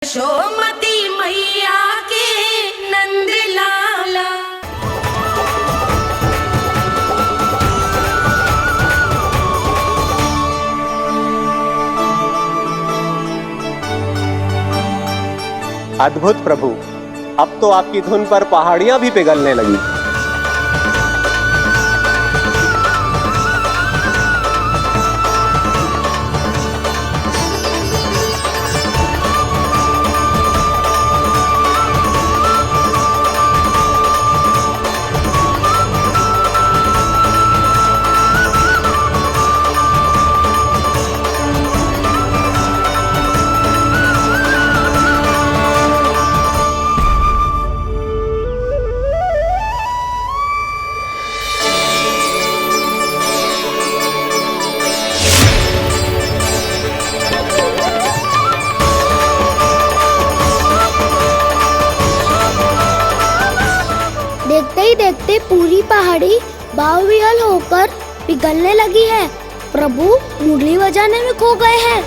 यशोमती मैया के नंद लाला। अद्भुत प्रभु, अब तो आपकी धुन पर पहाड़ियां भी पिघलने लगी। देखते ही देखते पूरी पहाड़ी बाहुविहल होकर पिघलने लगी है। प्रभु मुरली बजाने में खो गए हैं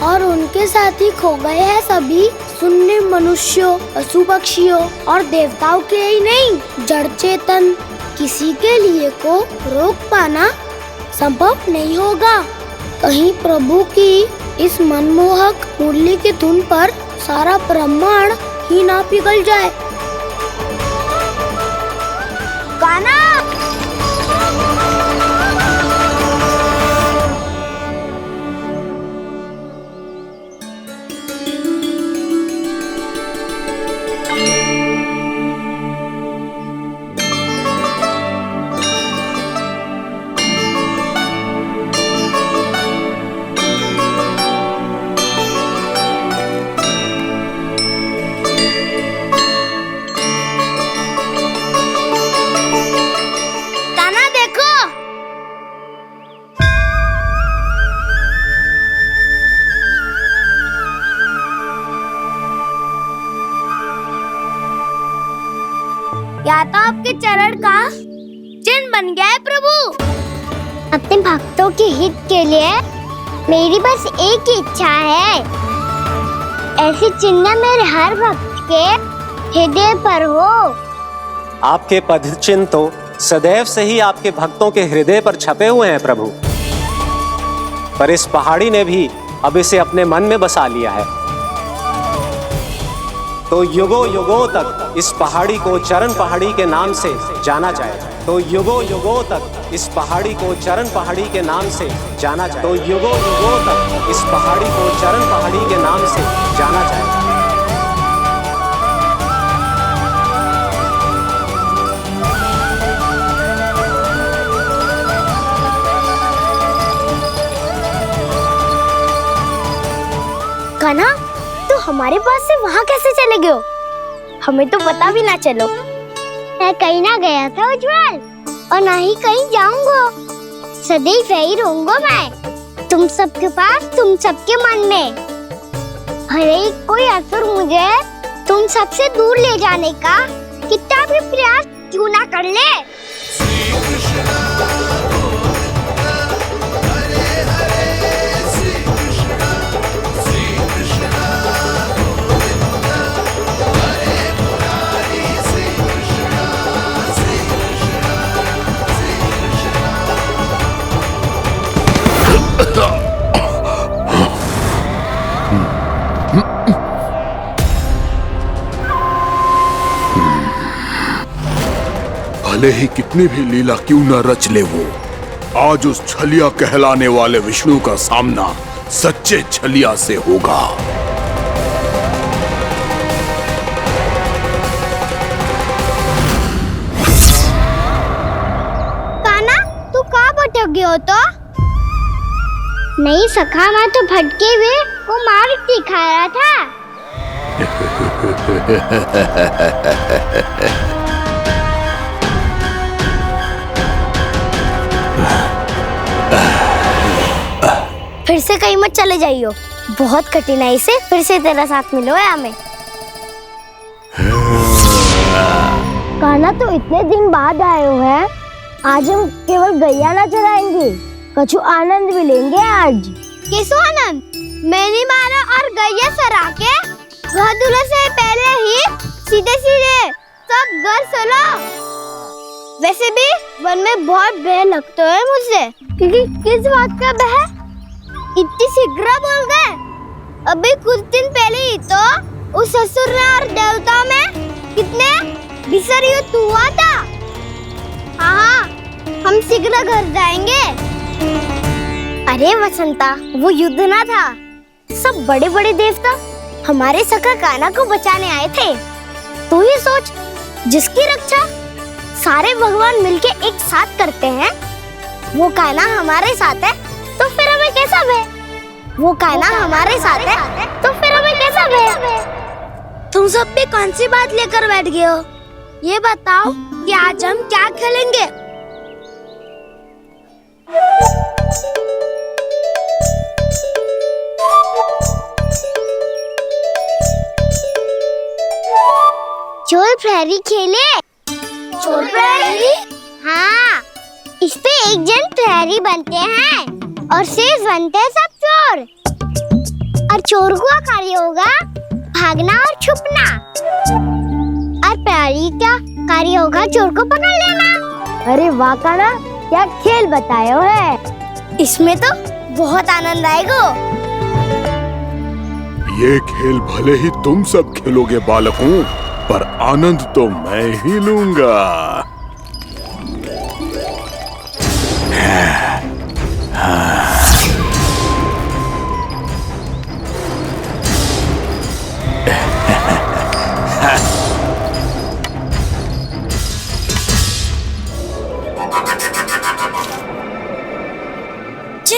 और उनके साथ ही खो गए हैं सभी सुनने मनुष्यों, पशु पक्षियों और देवताओं के ही नहीं, जड़ चेतन किसी के लिए को रोक पाना संभव नहीं होगा। कहीं प्रभु की इस मनमोहक मुरली की धुन पर सारा ब्रह्मांड ही ना पिघल जाए। गाना या तो आपके चरण का चिन्ह बन गया है प्रभु। अपने भक्तों के हित के लिए मेरी बस एक ही इच्छा है, ऐसी चिन्ह मेरे हर भक्त के हृदय पर हो। आपके पद चिन्ह तो सदैव से ही आपके भक्तों के हृदय पर छपे हुए हैं प्रभु, पर इस पहाड़ी ने भी अब इसे अपने मन में बसा लिया है। तो युगों युगों तक इस पहाड़ी को चरण पहाड़ी के नाम से जाना जाए। तो युगों युगों तक इस पहाड़ी को चरण पहाड़ी के नाम से जाना जाए। तो युगों युगों तक इस पहाड़ी को चरण पहाड़ी के नाम से जाना जाए। कान्हा, तो हमारे पास से वहाँ कैसे चले गए हो? हमें तो पता भी ना चलो। मैं कहीं ना गया था उज्जवल, और ना ही कहीं जाऊंगा। सदैव यही रहूंगा मैं, तुम सबके पास, तुम सबके मन में। भले ही कोई असुर मुझे तुम सबसे दूर ले जाने का कितना भी प्रयास क्यों ना कर ले। भले ही कितनी भी लीला क्यों न रच ले वो, आज उस छलिया कहलाने वाले विष्णु का सामना सच्चे छलिया से होगा। कान्हा, तू कहाँ भटक गए हो? तो नहीं सखा, मैं तो भटके हुए वो मार्ग दिखा रहा था। फिर से कहीं मत चले जाइयो, बहुत कठिनाई से फिर से तेरा साथ मिलो है हमें। कान्हा, तो इतने दिन बाद आए हो हैं, आज हम केवल गैया ना चराएंगे, कछु आनंद भी लेंगे आज। कैसो आनंद? मैं नहीं मारा और गैया सरा के घर दूल्हे से पहले ही सीधे सीधे सब घर चलो। वैसे भी वन में बहुत भय लगता है मुझसे, क्योंकि किस बात का भय? इतनी शीघ्र बोल गए। अभी कुछ दिन पहले ही तो उस ससुर ने और देवता में कितने भीषण युद्ध हुआ था। हाँ, हम शीघ्र घर जाएंगे। अरे वसंता, वो युद्ध ना था, सब बड़े बड़े देवता हमारे सखा कान्हा को बचाने आए थे। तू ही सोच, जिसकी रक्षा सारे भगवान मिलके एक साथ करते हैं, वो कान्हा हमारे साथ है, तो फिर हमें कैसा भय? वो कान्हा हमारे साथ है, तो फिर हमें कैसा भय? तुम सब भी कौन सी बात लेकर बैठ गए हो? ये बताओ कि आज हम क्या खेलेंगे? चोर प्रहरी खेले। चोर प्रहरी? हाँ, इस पे एक जन प्रहरी बनते हैं और शेष बनते हैं सब चोर। और चोर का कार्य होगा भागना और छुपना, और प्रहरी का कार्य होगा चोर को पकड़ लेना। अरे वाह कान्हा, क्या खेल बताए है। इसमें तो बहुत आनंद आएगा। ये खेल भले ही तुम सब खेलोगे बालकों, पर आनंद तो मैं ही लूंगा।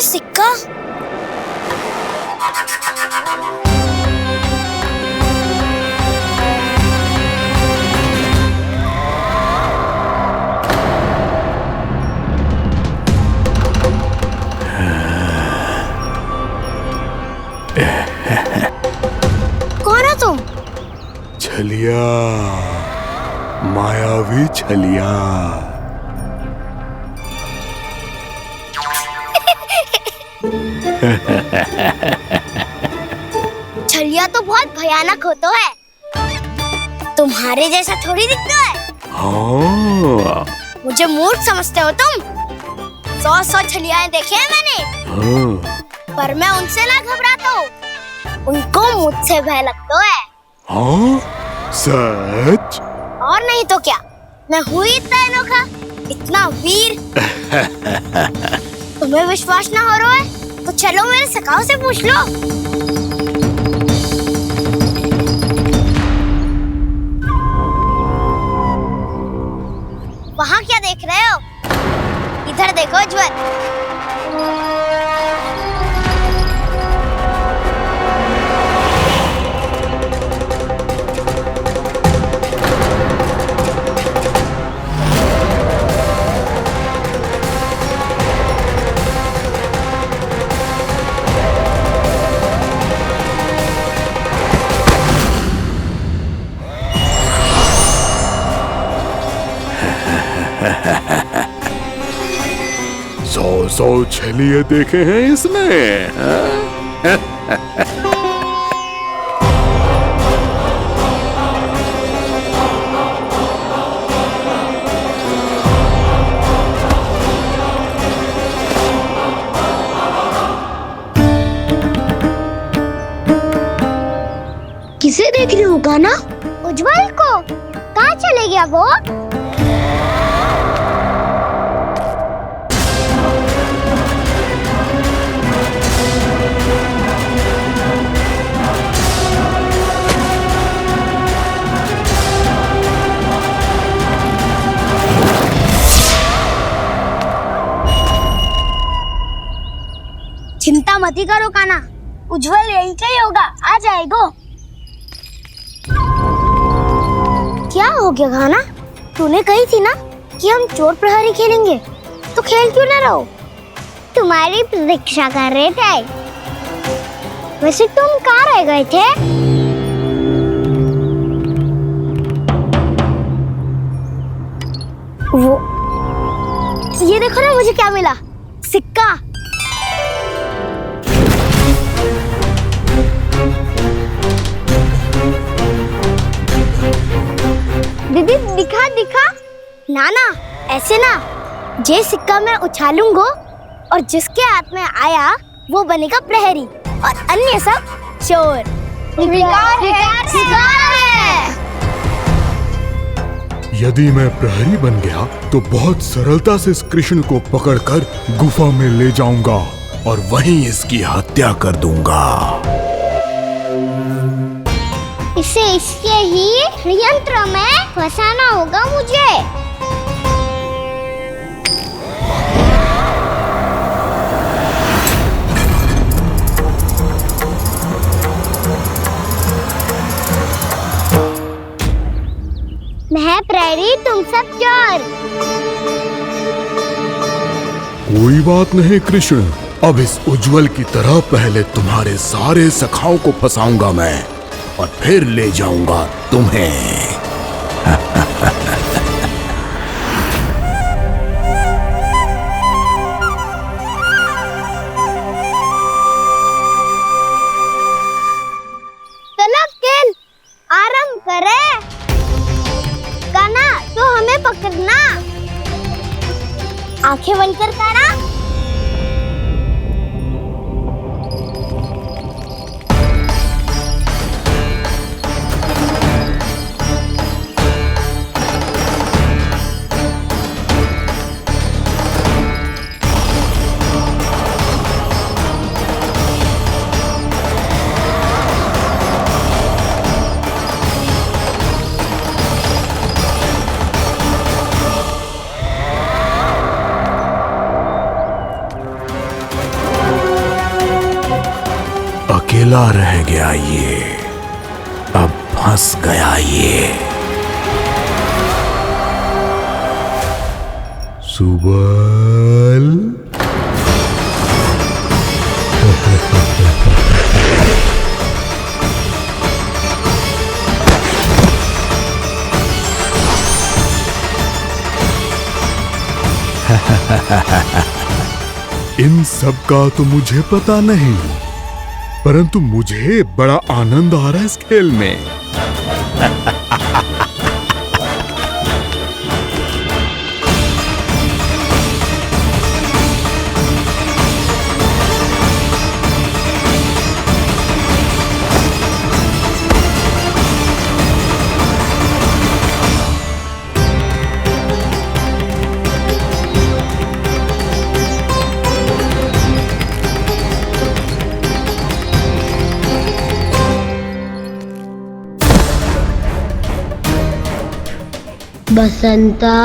सिक्का कौन हो तुम? छलिया, मायावी छलिया। छलिया तो बहुत भयानक होता है, तुम्हारे जैसा थोड़ी दिखता है। हाँ। मुझे मूर्ख समझते हो तुम? 100 छलियाएं देखे हैं मैंने। हाँ। पर मैं उनसे ना घबराता हूँ, उनको मुझसे भय लगता है। हाँ? सच? और नहीं तो क्या, मैं हूँ इतना अनोखा, इतना वीर। तुम्हें विश्वास ना हो रहा है तो चलो मेरे सखाओं से पूछ लो। वहाँ क्या देख रहे हो? इधर देखो उज्जवल। सौ छलिए देखे हैं इसने। किसे देख रही हो कान्हा? उज्जवल को। कहाँ चले गया वो? चिंता मत करो कान्हा, उज्जवल यही का ही होगा, आ जाएगा। क्या हो गया कान्हा? तूने कही थी ना कि हम चोर प्रहरी खेलेंगे, तो खेल क्यों ना रहो? तुम्हारी प्रतीक्षा कर रहे थे। वैसे तुम कहाँ रह गए थे? वो ये देखो ना, मुझे क्या मिला, सिक्का। ना ना, ऐसे ना। जे सिक्का मैं उछालूंगा और जिसके हाथ में आया वो बनेगा प्रहरी और अन्य सब चोर। स्वीकार है। यदि मैं प्रहरी बन गया तो बहुत सरलता से इस कृष्ण को पकड़कर गुफा में ले जाऊंगा और वहीं इसकी हत्या कर दूंगा। इसे इसके ही यंत्र में फंसाना होगा मुझे। मैं प्रहरी, तुम सब चोर। कोई बात नहीं कृष्ण, अब इस उज्जवल की तरह पहले तुम्हारे सारे सखाओं को फंसाऊंगा मैं और फिर ले जाऊंगा तुम्हें। चलो खेल आरंभ करें। कान्हा, तो हमें पकड़ना। आंखें बंद कर कान्हा। अकेला रह गया ये, अब फंस गया ये। सुबल। इन सब का तो मुझे पता नहीं, परंतु मुझे बड़ा आनंद आ रहा है इस खेल में। बसंता,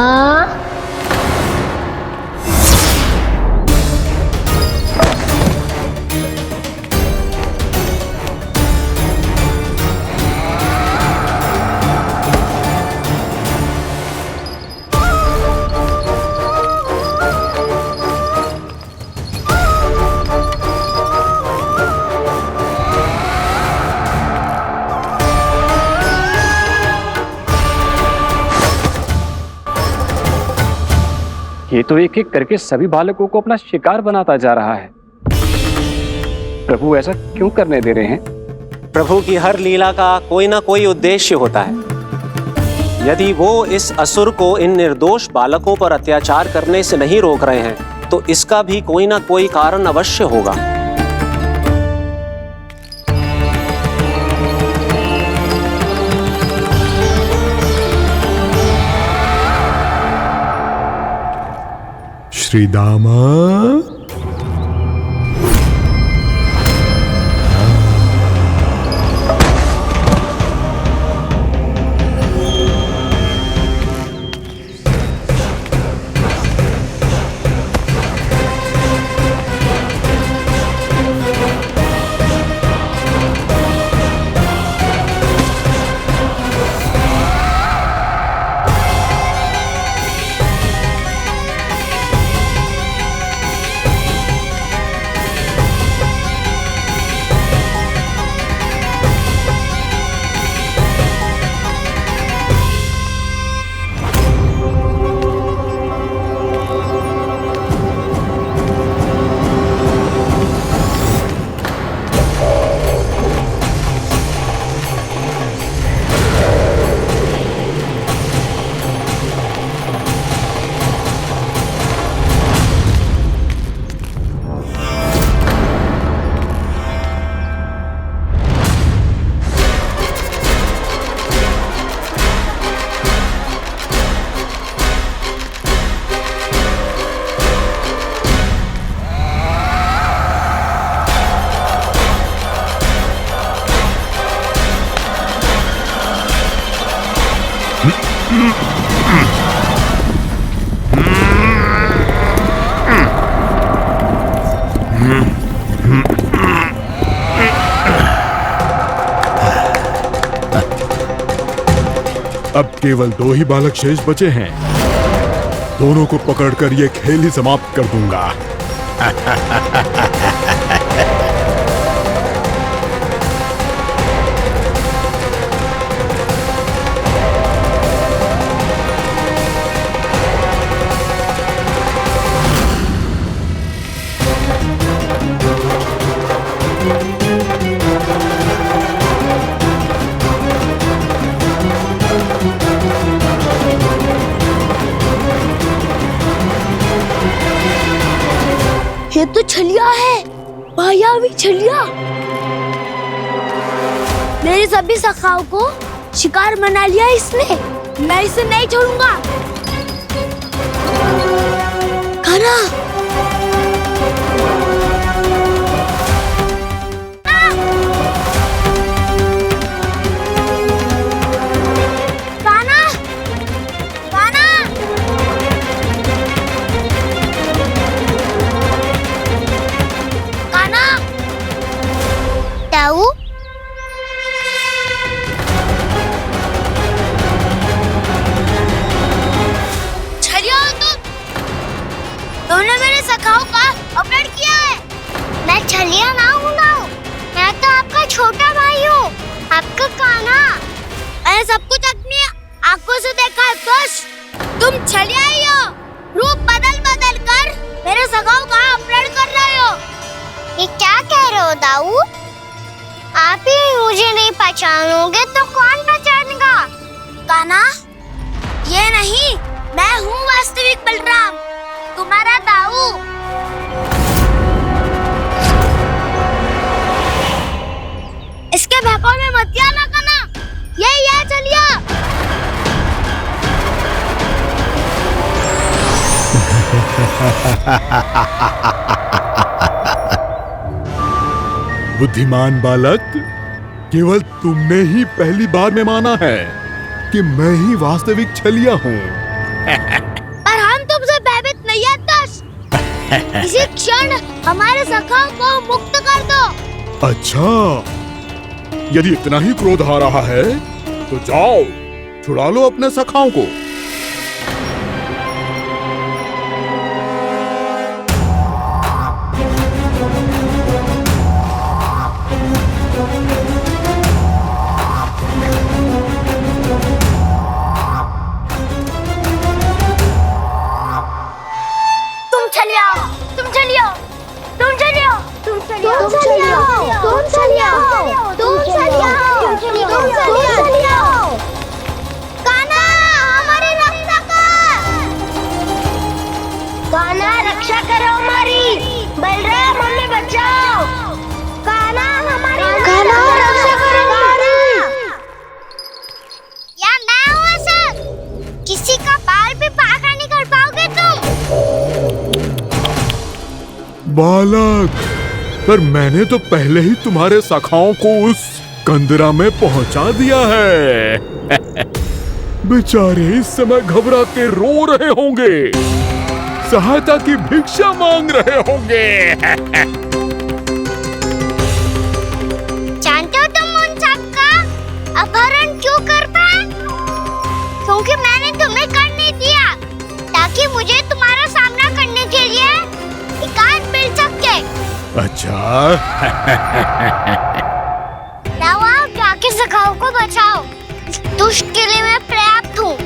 ये तो एक एक करके सभी बालकों को अपना शिकार बनाता जा रहा है। प्रभु ऐसा क्यों करने दे रहे हैं? प्रभु की हर लीला का कोई ना कोई उद्देश्य होता है। यदि वो इस असुर को इन निर्दोष बालकों पर अत्याचार करने से नहीं रोक रहे हैं तो इसका भी कोई ना कोई कारण अवश्य होगा। श्रीदामा, अब केवल 2 ही बालक शेष बचे हैं। दोनों को पकड़कर ये खेल ही समाप्त कर दूंगा। ये तो छलिया है, मायावी छलिया। मेरे सभी सखाओं को शिकार बना लिया इसने। मैं इसे नहीं छोड़ूंगा। कान्हा, कान्हा, कान्हा। कान्हा, ताऊ, छलिया हो तुमने मेरे सखाओं का अपहरण किया है। मैं छलिया ना हूँ मैं तो आपका छोटा भाई हूँ, आपका कान्हा। मैंने सब कुछ अपनी आंखों से देखा है। तुम छलिया ही हो। रूप बदल बदल कर मेरे सखाओं का अपहरण कर रहे हो। ये क्या कह रहे हो दाऊ? आप ही मुझे नहीं पहचानोगे तो कौन पहचानेगा? कान्हा, ये नहीं, मैं हूँ वास्तविक बलराम, तुम्हारा दाऊ। इसके बहकावे में मत आना कान्हा, यही है छलिया। बुद्धिमान बालक, केवल तुमने ही पहली बार में माना है कि मैं ही वास्तविक छलिया हूँ। पर हम तुमसे भयभीत नहीं है दस। इसी क्षण हमारे सखाओं को मुक्त कर दो। अच्छा, यदि इतना ही क्रोध आ रहा है तो जाओ, छुड़ा लो अपने सखाओं को। रक्षा करो हमारी। बलराम, हमें बचाओ। कान्हा, हमारी रक्षा करो हमारी। या मैं हूँ ऐसा? किसी का बाल भी पाका नहीं कर पाओगे तुम। बालक, पर मैंने तो पहले ही तुम्हारे सखाओं को उस कंदरा में पहुंचा दिया है। बेचारे इस समय घबरा के रो रहे होंगे, सहायता की भिक्षा मांग रहे होंगे। जानते हो तुम उन सबका अपहरण क्यों कर पाए? क्योंकि मैंने तुम्हें कर नहीं दिया, ताकि मुझे तुम्हारा सामना करने के लिए एकांत मिल सके। अच्छा। जाओ, जाके सखाओं को बचाओ। दुष्ट के लिए मैं पर्याप्त हूँ।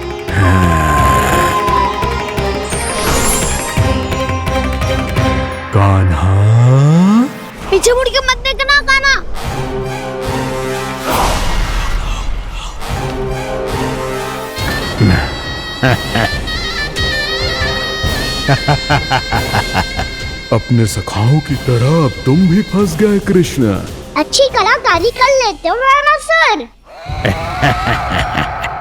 कान्हा, पीछे मुड़ के मत देखना कान्हा। अपने सखाओं की तरह अब तुम भी फंस गए कृष्ण। अच्छी कलाकारी कर लेते हो सर।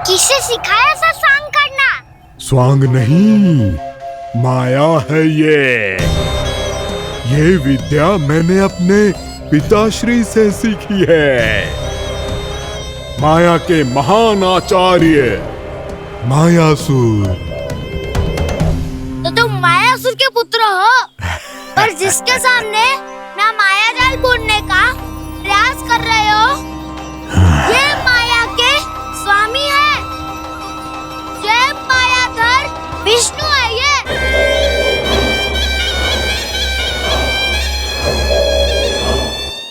किसे सिखाया ऐसा स्वांग करना? स्वांग नहीं, माया है ये विद्या मैंने अपने पिताश्री से सीखी है। माया के महान आचार्य मायासुर। तो तुम मायासुर के पुत्र हो, और जिसके सामने ना माया जाल बूनने का